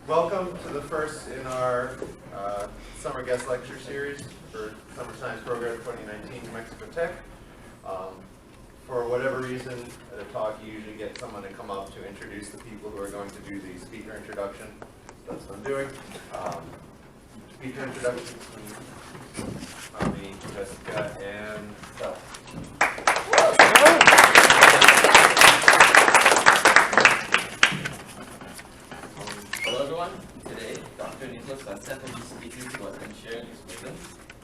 Welcome to the first in our summer guest lecture series for Summer Science Program 2019 New Mexico Tech. For whatever reason, at a talk you usually get someone to come up to introduce the people who are going to do the speaker introduction. So that's what I'm doing. Speaker introduction, Tommy, Jessica, and Stella. Hello everyone. Today, Dr. Suntzeff will be speaking to us and sharing his wisdom.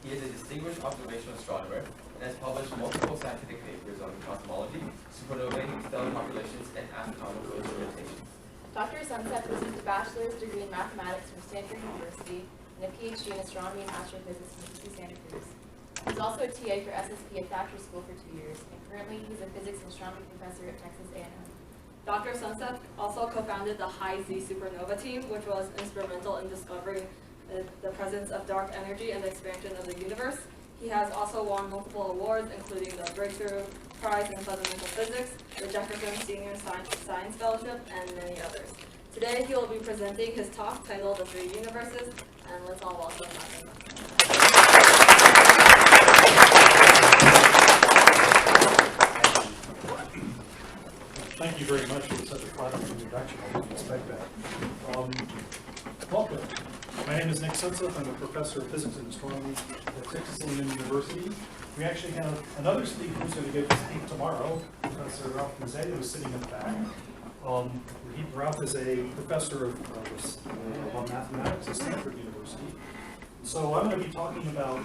He is a distinguished observational astronomer and has published multiple scientific papers on cosmology, supernovae, stellar populations, and astronomical instrumentation. Dr. Suntzeff received a bachelor's degree in mathematics from Stanford University and a PhD in astronomy and astrophysics from UC Santa Cruz. He's also a TA for SSP at Thatcher School for 2 years, and currently he's a physics and astronomy professor at Texas A&M. Dr. Suntzeff also co-founded the High Z supernova team, which was instrumental in discovering the presence of dark energy and the expansion of the universe. He has also won multiple awards, including the Breakthrough Prize in Fundamental Physics, the Jefferson Senior Science Fellowship, and many others. Today he will be presenting his talk titled The Three Universes, and let's all welcome him. Thank you very much for such a flattering introduction. I didn't expect that. Welcome. My name is Nick Suntzeff. I'm a professor of physics and astronomy at Texas A&M University. We actually have another speaker who's going to get to speak tomorrow, Professor Ralph Mazet, who's sitting in the back. Ralph is a professor of mathematics at Stanford University. So I'm going to be talking about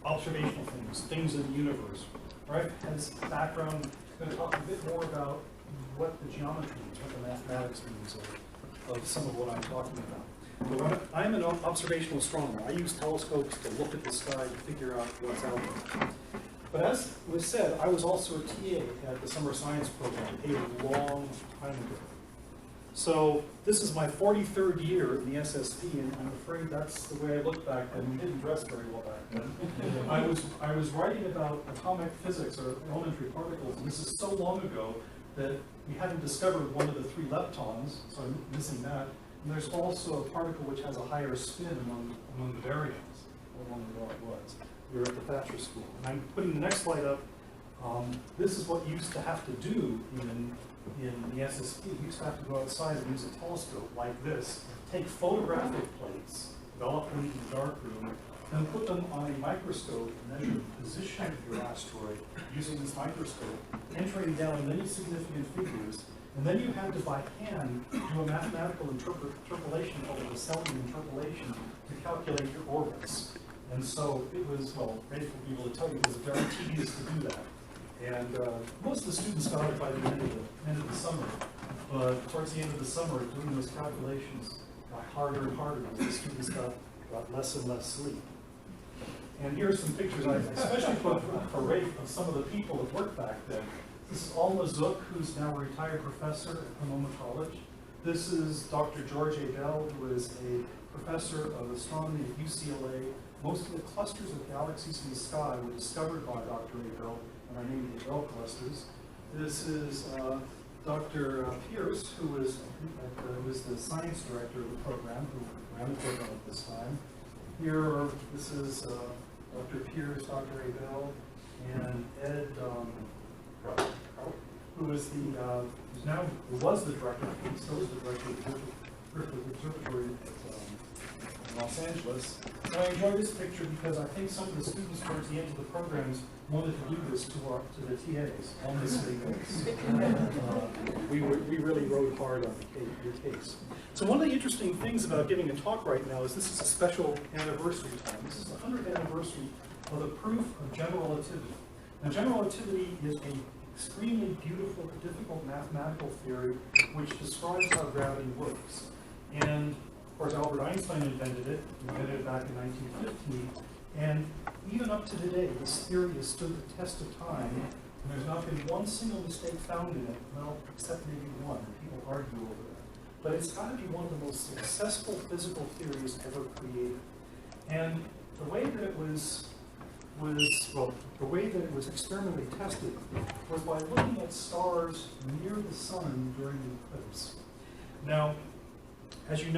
observational things in the universe. Right? As background, I'm going to talk a bit more about what the geometry means, what the mathematics means of some of what I'm talking about. But I'm an observational astronomer. I use telescopes to look at the sky to figure out what's out there. But as was said, I was also a TA at the summer science program a long time ago. So this is my 43rd year in the SSP, and I'm afraid that's the way I look back then. We didn't dress very well back then. I was writing about atomic physics or elementary particles, and this is so long ago that we hadn't discovered one of the three leptons, so I'm missing that. And there's also a particle which has a higher spin among the baryons. I don't know what it was. We were at the Thatcher School. And I'm putting the next slide up. This is what you used to have to do in the SSP. You used to have to go outside and use a telescope like this, take photographic plates, develop them in the darkroom, and put them on a microscope and measure the position of your asteroid using this microscope, entering down many significant figures, and then you had to, by hand, do a mathematical interpolation called a Selenium interpolation to calculate your orbits. And so it was, well, ready for people to tell you, it was very tedious to do that. And most of the students got it by the end of the summer. But towards the end of the summer, doing those calculations got harder and harder as the students got less and less sleep. And here's some pictures I especially put a rate of some of the people that worked back then. This is Alma Zook, who's now a retired professor at Pomona College. This is Dr. George A. Bell, who is a professor of astronomy at UCLA. Most of the clusters of galaxies in the sky were discovered by Dr. A. Bell and are named the Bell clusters. This is Dr. Pierce, who was the science director of the program, who ran the program at this time. Here, this is Dr. Pierce, Dr. A. Bell, and Ed who was the director, he still is the director of the Griffith Observatory in Los Angeles. And I enjoy this picture because I think some of the students towards the end of the programs wanted to do this to the TAs on this case. We really rode hard on your case. So one of the interesting things about giving a talk right now is this is a special anniversary time. This is the 100th anniversary of the proof of general relativity. Now, general relativity is an extremely beautiful, difficult mathematical theory which describes how gravity works. And of course, Albert Einstein invented it back in 1915. And even up to today, this theory has stood the test of time, and there's not been one single mistake found in it, well, except maybe one. People argue over that. But it's got to be one of the most successful physical theories ever created. And the way that it was experimentally tested was by looking at stars near the sun during the eclipse. Now, as you know,